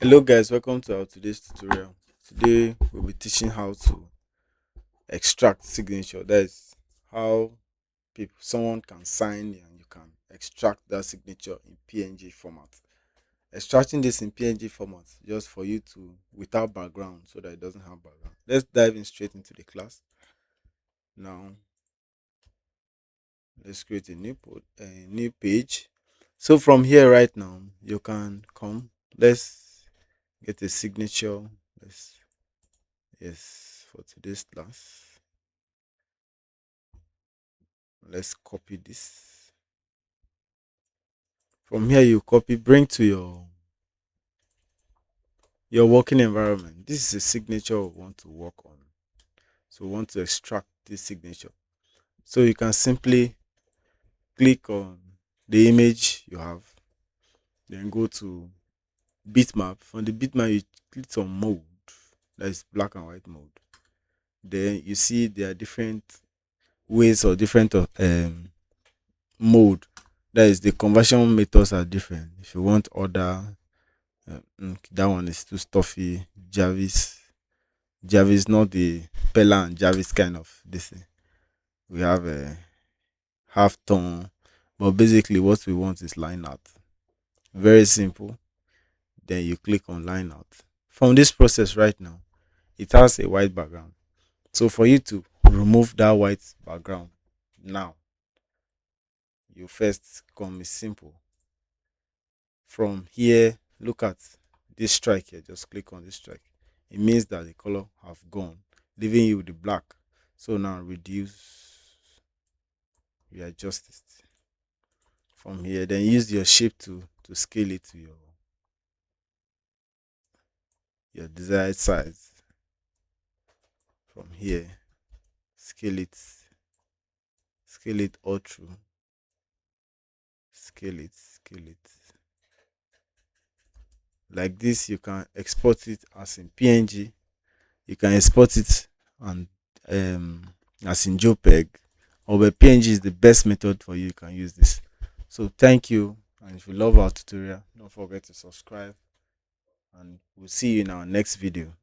Hello guys, welcome to our today's tutorial. Today we'll be teaching how to extract signature. That is how someone can sign and you can extract that signature in PNG format. Extracting this in PNG format just for you to without background so that it doesn't have background. Let's dive in straight into the class. Now let's create a new page. So from here right now you can come. Let's get a signature. Let's Yes, for today's class, let's copy this. From here, you copy, bring to your working environment. This is a signature we want to work on. So we want to extract this signature. So you can simply click on the image you have, then go to bitmap. From the bitmap, you click on mode. That is black and white mode. Then you see there are different ways or different mode. That is, the conversion methods are different. If you want order, that one is too stuffy. Jarvis, not the Pella and Jarvis kind of this thing. We have a half tone, but basically what we want is line art. Very simple. Then you click on line art. From this process right now, it has a white background. So for you to remove that white background now, you first come is simple. From here, look at this strike here. Just click on this strike. It means that the color have gone, leaving you with the black. So now readjust it from here. Then use your shape to scale it to your desired size. From here, scale it all through. Scale it. Like this, you can export it as in PNG. You can export it and as in JPEG, or where PNG is the best method for you. You can use this. So thank you, and if you love our tutorial, don't forget to subscribe, and we'll see you in our next video.